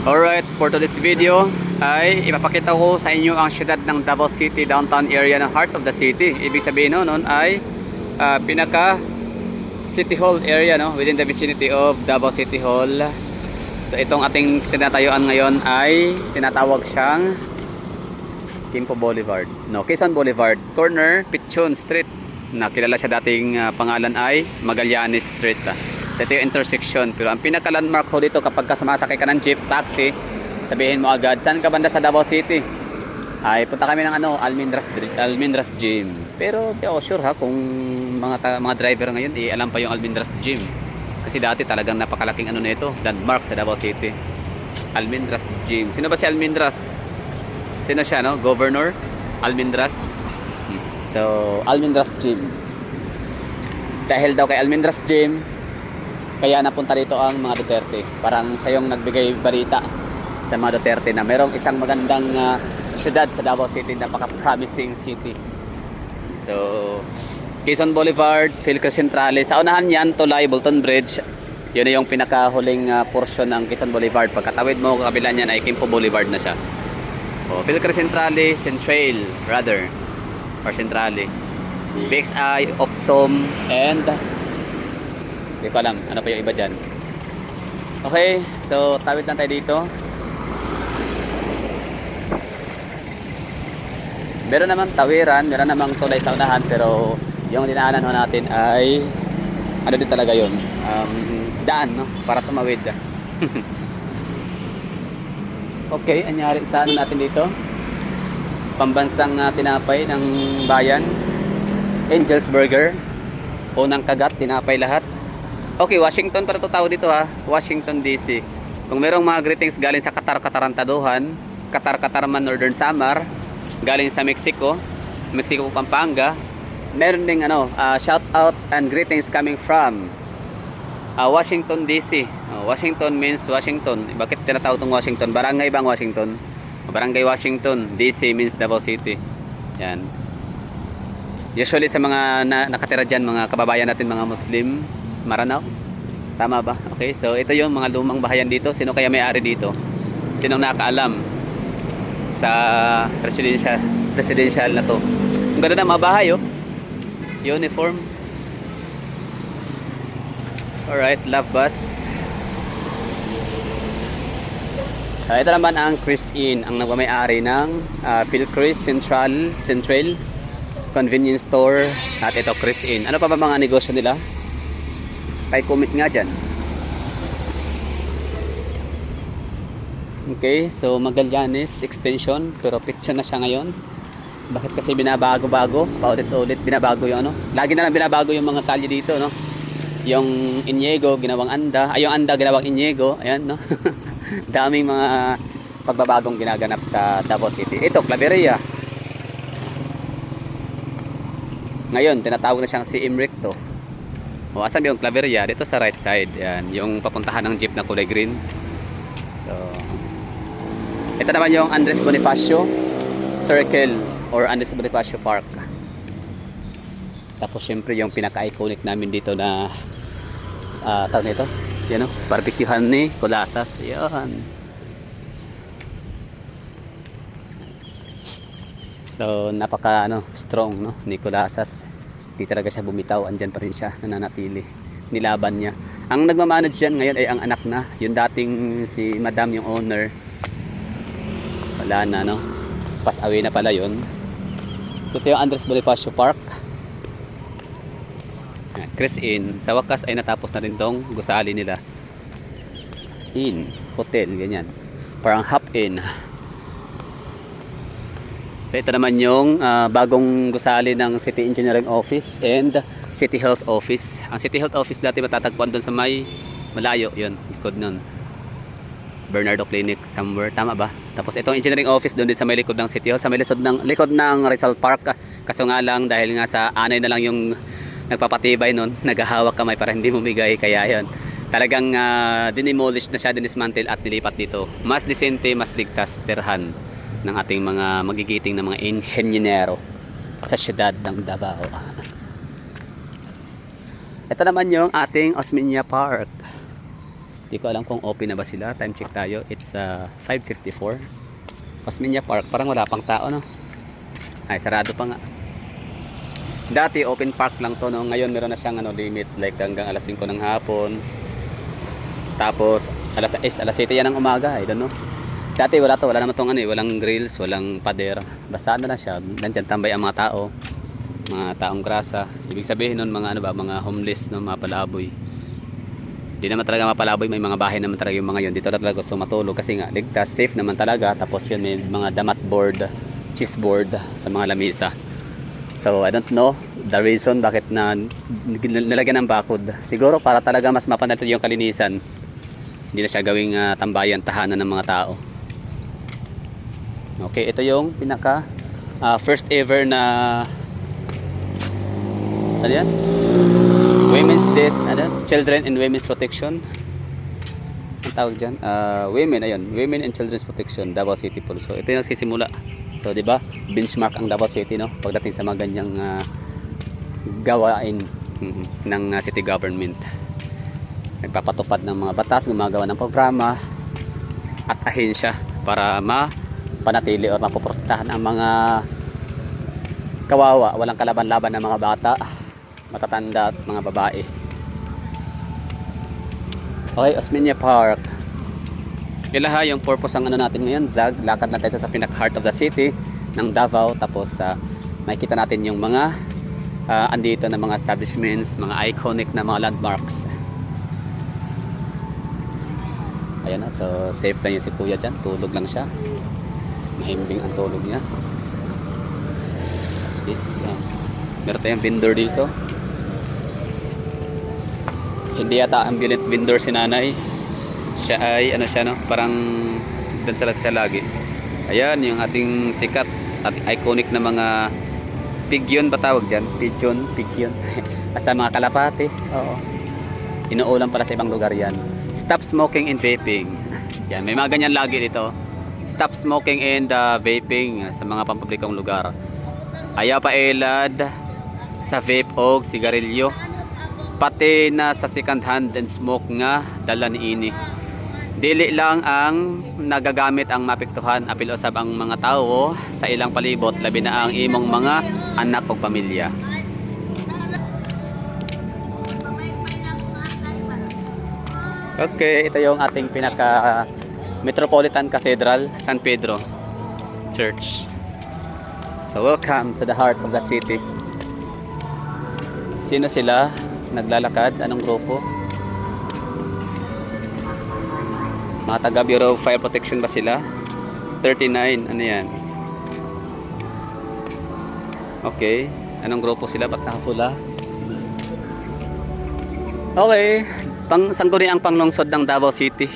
Alright, for today's video ay ipapakita ko sa inyo ang siyudad ng Davao City, downtown area ng heart of the city. Ibig sabihin nun ay pinaka City Hall area, no, within the vicinity of Davao City Hall. So itong ating tinatayuan ngayon ay tinatawag siyang Quezon Boulevard, no, Quezon Boulevard, corner Pichon Street, na kilala siya dating pangalan ay Magallanes Street. So ito yung intersection, pero ang pinaka landmark ho dito kapag sumasakay ka ng jeep, taxi, sabihin mo agad, saan ka banda sa Davao City? Ay punta kami ng Almendras Gym. Pero sure ha, kung mga driver ngayon alam pa yung Almendras Gym, kasi dati talagang napakalaking nito, landmark sa Davao City, Almendras Gym. Sino ba si Almendras? Sino siya, no? Governor Almendras. So Almendras Gym, dahil daw kay Almendras Gym kaya napunta dito ang mga Duterte. Parang siya yung nagbigay balita sa mga Duterte na merong isang magandang syudad sa Davao City, napaka-promising city. So, Quezon Boulevard, Philcres Centrales. Sa unahan yan, Tulay, Bolton Bridge. Yun na yung pinakahuling portion ng Quezon Boulevard. Pagkatawid mo, kabila niyan ay Quimpo Boulevard na siya. O, Philcres Centrales, Centrail, rather. Or Centrale. BXI, Optom, and hindi ko alam ano pa yung iba dyan. Okay, so tawid lang tayo dito. Meron namang tawiran, meron namang tulay sa unahan, pero yung dinaanan ho natin ay ano din talaga yun, daan, no? Para tumawid. Okay, anyari sa ano natin dito, pambansang tinapay ng bayan, Angel's Burger, unang kagat, tinapay lahat. Okay, Washington para to tawag dito ha, Washington DC. Kung merong mga greetings galing sa Qatar-Qatarantaduhan, Qatar-Qatarman Northern Samar, galing sa Mexico, Pampanga, meron ding shout out and greetings coming from Washington DC. Washington means Washington. Bakit tinatawag tong Washington? Barangay bang Washington? Barangay Washington. DC means Davao City. Yan. Usually sa mga nakatira dyan, mga kababayan natin, mga Muslim, Maranao. Tama ba? Okay, so ito yung mga lumang bahayan dito. Sino kaya may-ari dito? Sinong nakaalam sa residential na to? Ang ganda ng mga bahay, oh. Uniform. Alright, love bus. Ito naman ang Chris Inn, ang nagmamay-ari ng Philcres Central Convenience Store. At ito, Chris Inn. Ano pa ba mga negosyo nila? Kay comment nga dyan. Okay, so Magallanes Extension, pero picture na siya ngayon. Bakit kasi binabago-bago? Paulit-ulit binabago yung lagi na lang binabago yung mga kalye dito, no? Yung Iniego ginawang Anda, ay yung Anda ginawang Iniego, ayan, no? Daming mga pagbabagong ginaganap sa Davao City. Ito, Claveria. Ngayon, tinatawag na siyang si Imrecto. O, asan yung Claveria? Dito sa right side. Yan, yung papuntahan ng jeep na kulay green. So, ito naman yung Andres Bonifacio Circle or Andres Bonifacio Park. Tapos syempre yung pinaka-iconic namin dito na tawag nito, yan, barbecuehan ni Colasas. Yan. So napaka strong, no, ni Colasas. Di talaga siya bumitaw, andyan pa rin siya, nananatili, nilaban niya. Ang nagmamanage yan ngayon ay ang anak na, yung dating si Madam, yung owner, wala na, no, pass away na pala yun. So ito yung Andres Bonifacio Park, Chris Inn. Sa wakas ay natapos na rin tong gusali nila, inn, hotel, ganyan, parang hop in. So ito naman yung bagong gusali ng City Engineering Office and City Health Office. Ang City Health Office dati matatagpuan doon sa may malayo, yun, likod nun, Bernardo Clinic somewhere, tama ba? Tapos itong Engineering Office doon din sa may likod ng City Hall, sa may likod ng Rizal Park. Kaso nga lang, dahil nga sa anay na lang yung nagpapatibay nun, naghahawak kamay para hindi bumigay, kaya yun, talagang dinimolish na siya, dinismantle at nilipat dito. Mas disente, mas ligtas tirhan ng ating mga magigiting na mga inhenyero sa syudad ng Davao. Ito naman yung ating Osmeña Park. Di ko alam kung open na ba sila. Time check tayo. It's 5:54. Osmeña Park. Parang wala pang tao, no? Ay, sarado pa nga. Dati open park lang to, no? Ngayon meron na siyang limit. Like hanggang alas 5 ng hapon. Tapos alas 6, alas 7 yan ng umaga. I don't know. Dati wala to. Wala naman tong walang grills, walang pader. Basta na siya. Nandyan tambay ang mga tao. Mga taong grasa. Ibig sabihin nun mga mga homeless, no? Mga palaboy. Di naman talaga mapalaboy, may mga bahay naman talaga yung mga yun. Dito na talaga gusto matulog kasi nga ligtas, safe naman talaga. Tapos yun may mga damat board, cheese board sa mga lamisa. So I don't know the reason bakit na nilagyan ng bakod. Siguro para talaga mas mapanatili yung kalinisan. Hindi na siya gawing tambayan, tahanan ng mga tao. Okay, ito yung pinaka first ever na ano yan? Women's Desk, Children and Women's Protection. Ang tawag dyan? Women, ayun. Women and Children's Protection, Davao City po. So, ito yung nagsisimula. So, di ba? Benchmark ang Davao City, no? Pagdating sa mga ganyang gawain ng city government. Nagpapatupad ng mga batas, gumagawa ng programa at ahensya para mapanatili o mapoprotektahan ang mga kawawa, walang kalaban-laban ng mga bata, matatanda at mga babae. Okay, Osmeña Park. Ilaha yung purpose ang natin ngayon, vlog. Lakad na tayo sa pinaka-heart of the city ng Davao. Tapos makikita natin yung mga andito na mga establishments, mga iconic na mga landmarks. Ayan na, so safe na yun si kuya dyan. Tulog lang siya. Mahimbing ang tulog niya. This, meron tayong vendor dito. Hindi yata ambulant vendor si nanay. Siya ay parang doon talaga siya lagi. Ayan yung ating sikat at iconic na mga pigyon ba tawag dyan? Pigyon. Basta mga kalapate. Oo. Inuulam para sa ibang lugar yan. Stop smoking and vaping. Yan, may mga ganyan lagi dito. Stop smoking and vaping sa mga pampublikong lugar. Ayaw pa elad sa vape o sigarilyo. Pati na sa second hand and smoke nga dala ni ini. Dili lang ang nagagamit ang mapiktuhan apil usab ang mga tao sa ilang palibot labi na ang imong mga anak o pamilya. Okay, ito yung ating pinaka Metropolitan Cathedral, San Pedro Church. So welcome to the heart of the city. Sino sila? Naglalakad? Anong grupo? Mga taga Bureau of Fire Protection ba sila? 39, ano yan? Okay, anong grupo sila? Ba't nakapula? Okay, sangguni ang panglungsod ng Davao City.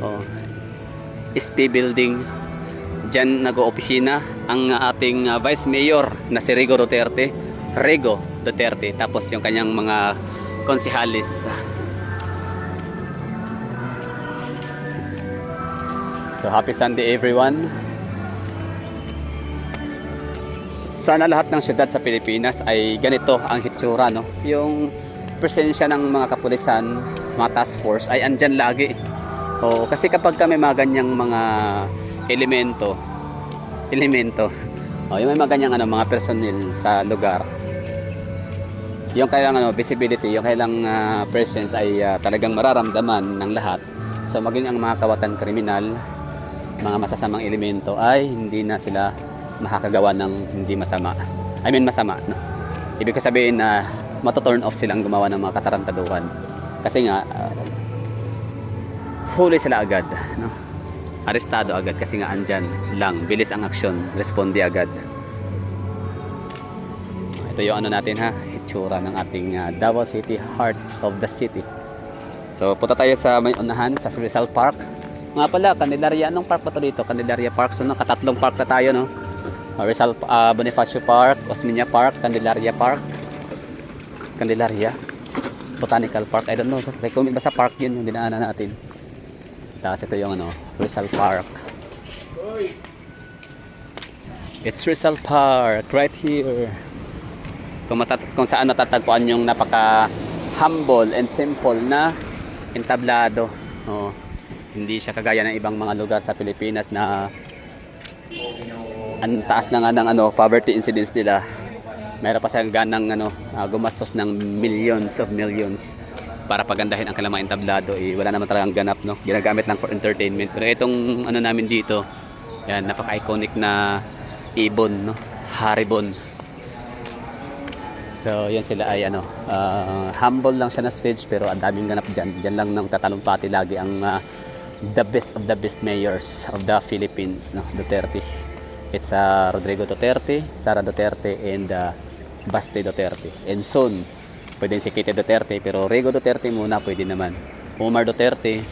Oh, SP Building. Diyan nag-oopisina ang ating Vice Mayor na si Rego Duterte. Tapos yung kanyang mga konsehalis. So happy Sunday everyone. Sana lahat ng syudad sa Pilipinas ay ganito ang hitsura, no? Yung presensya ng mga kapulisan, mga task force ay andyan lagi. O kasi kapag kami mga ganyang mga elemento. O yung may mga ganyang mga personnel sa lugar. Yung kailang visibility, yung kailang presence ay talagang mararamdaman ng lahat. So maging ang mga kawatan kriminal, mga masasamang elemento ay hindi na sila makakagawa ng hindi masama. Masama. No? Ibig sabihin na mato-turn off silang gumawa ng mga katarantaduhan. Kasi nga huli sila agad, no? Arestado agad kasi nga andyan lang, bilis ang aksyon, responde agad. Ito yung natin itsura ng ating Davao City, heart of the city. So punta tayo sa may unahan sa Rizal Park. Nga pala, Candelaria, anong park pa to dito? Candelaria Park. So nakatatlong park na tayo, no? Rizal Bonifacio Park, Osmeña Park, Candelaria Park. Candelaria Botanical Park. I don't know. Recommend ba sa park yun yung dinaanan natin? Tapos ito yung Rizal Park. It's Rizal Park right here. Kung saan natatagpuan yung napaka humble and simple na entablado. Oo. Hindi siya kagaya ng ibang mga lugar sa Pilipinas na ang taas na nga ng poverty incidence nila. Meron pa silang ganang gumastos ng millions of millions para pagandahin ang kanilang mga entablado. Wala naman talagang ganap, no? Ginagamit lang for entertainment. Pero itong namin dito, yan, napaka-iconic na ibon, no? Haribon. So yan sila ay humble lang siya na stage, pero ang daming ganap dyan. Dyan lang nang tatalumpati lagi ang the best of the best mayors of the Philippines, no? Duterte. It's Rodrigo Duterte, Sara Duterte, and Baste Duterte. And soon, pwede si Kitty Duterte, pero Rigo Duterte muna pwede naman. Omar Duterte.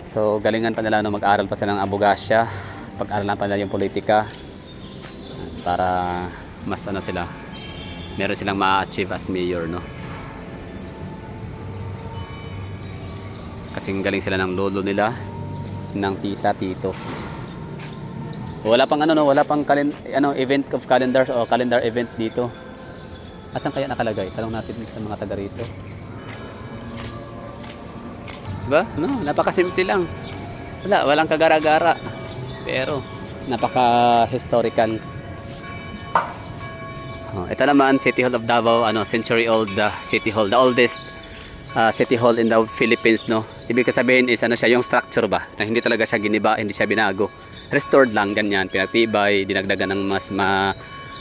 So galingan pa nila mag-aral pa sila ng abogasya, pag-aralan pa nila yung politika para mas sila, meron silang ma-achieve as mayor, no? Kasing galing sila ng lolo nila, ng tita, tito. Wala pang wala pang event of calendars o calendar event dito. Asan kaya nakalagay? Tanong natin sa mga taga rito. Diba? Napakasimple lang. Walang kagara-gara. Pero napaka-historical. Ito naman, City Hall of Davao, century-old City Hall, the oldest City Hall in the Philippines, no? Ibig sabihin is siya, yung structure ba? Na hindi talaga siya giniba, hindi siya binago. Restored lang, ganyan, pinagtibay, dinagdagan ng mas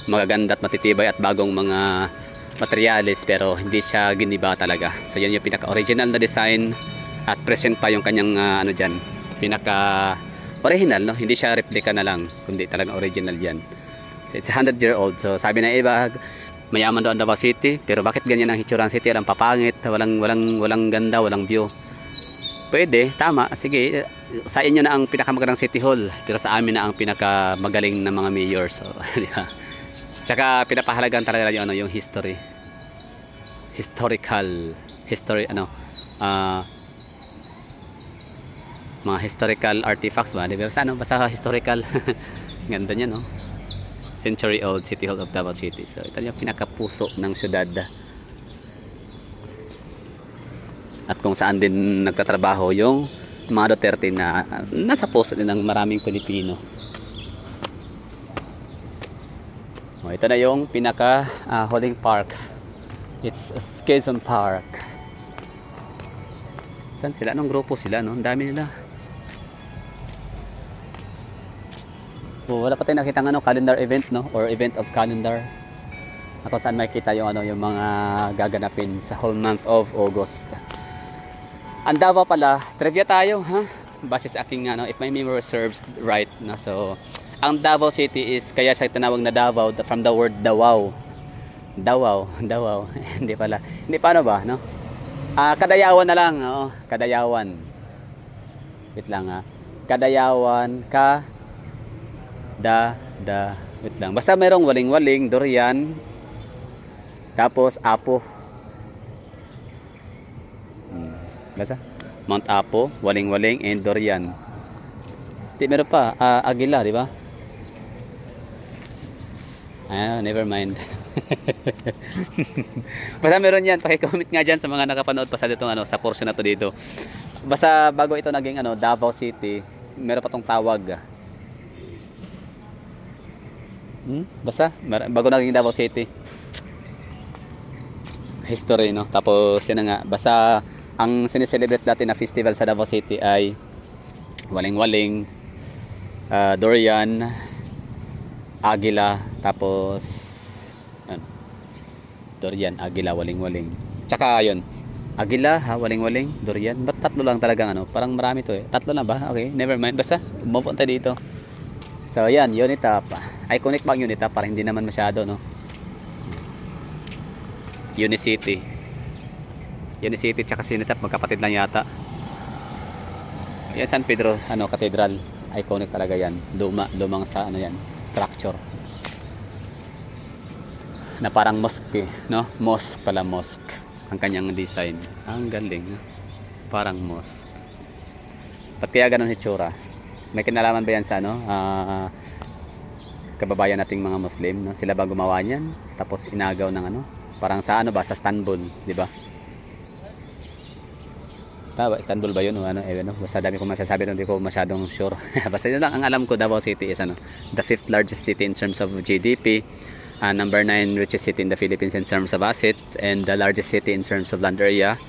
magaganda at matitibay at bagong mga materyales, pero hindi siya giniba talaga. So yan yung pinaka-original na design at present pa yung kanyang dyan, pinaka-original, no? Hindi siya replica na lang, kundi talagang original yan. So it's 100-year-old. So sabi na iba, mayaman doon Davao City, pero bakit ganyan ang hitsura ng city? Ang papangit, walang ganda, walang view. Pwede, tama, sige, sa inyo na ang pinakamagandang City Hall, pero sa amin na ang pinakamagaling na mga mayor. So, tsaka pinapahalagan talaga yung history. Mga historical artifacts ba? Diba? Basta historical. Ganda niya, no? Century old City Hall of Davao City. So ito yung pinakapuso ng syudad. At kung saan din nagtatrabaho yung mga Duterte na nasa puso din ng maraming Pilipino. Ito na yung pinaka holding park. It's Quezon Park. Saan sila? Anong grupo sila, no? Ang dami nila. Wala pa tayong nakita calendar events, no? Or event of calendar. At saan makikita yung yung mga gaganapin sa whole month of August. Ang Davao pala, trivia tayo, ha? Base sa aking if my memory serves right, no? So ang Davao City is kaya siya tinawag na Davao from the word Davao. Davao. Hindi pala. Hindi, paano ba, no? Kadayawan na lang, oo. Kadayawan. Wait lang, ha. Kadayawan, wait lang. Basta mayroong waling-waling, durian, tapos Apo. Basta Mount Apo, waling-waling, and durian. Meron pa, Agila, di ba? Never mind. Basta meron yan. Paki-comment nga dyan sa mga nakapanood pa sa ditong sa portion na to dito. Basta bago ito naging Davao City, meron pa tong tawag. Basta bago naging Davao City, history, no? Tapos yan na nga, basta ang sineselebrate natin na festival sa Davao City ay waling-waling, durian, agila, tapos durian, agila, waling-waling, tsaka yun, agila, waling-waling, durian. Ba't tatlo lang talagang parang marami to tatlo na ba? Okay, never mind, basta pumunta dito. So yan, Unitap. Iconic bang Unitap? Para hindi naman masyado, no? Unicity tsaka Unitap magkapatid lang yata. Yan, San Pedro Cathedral. Iconic talaga yan. Lumang sa yan, structure. Na parang mosque, no? Mosque ang kanyang design. Ang galing, no? Parang mosque. Ba't kaya ganun hitsura? May kinalaman ba yan sa kababayan nating mga Muslim, no? Sila ba gumawa niyan? Tapos inagaw ng parang sa sa Istanbul, di ba? Tama, Istanbul ba yun o ano, ano, basta dami kong masasabi doon, hindi ko masyadong sure. Basta yun lang ang alam ko, Davao City is ano, the fifth largest city in terms of GDP, number 9 richest city in the Philippines in terms of asset, and the largest city in terms of land area,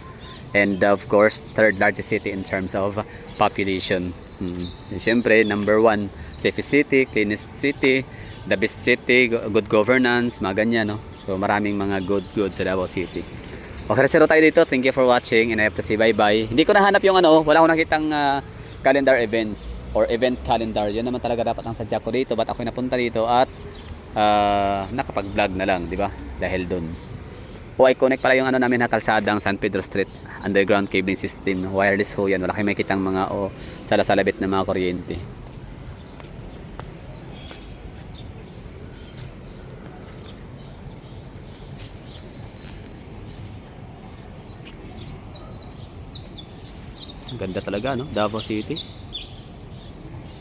and of course, third largest city in terms of population. Siyempre, number 1, safest city, cleanest city, the best city, good governance, mga ganyan, no? So maraming mga good sa Davao City. Okay, zero tayo dito. Thank you for watching and I have to say bye-bye. Hindi ko nahanap yung ano, wala akong nakitang calendar events or event calendar. Yun naman talaga dapat ang sadya ko dito. Ba't ako napunta dito at nakapag-vlog na lang, di ba? Dahil doon. O ay connect pala yung ano namin na kalsadang San Pedro Street underground cabling system. Wireless ho yan. Wala kayong makitang mga sala-salabit na mga kuryente. Ganda talaga, no? Davao City.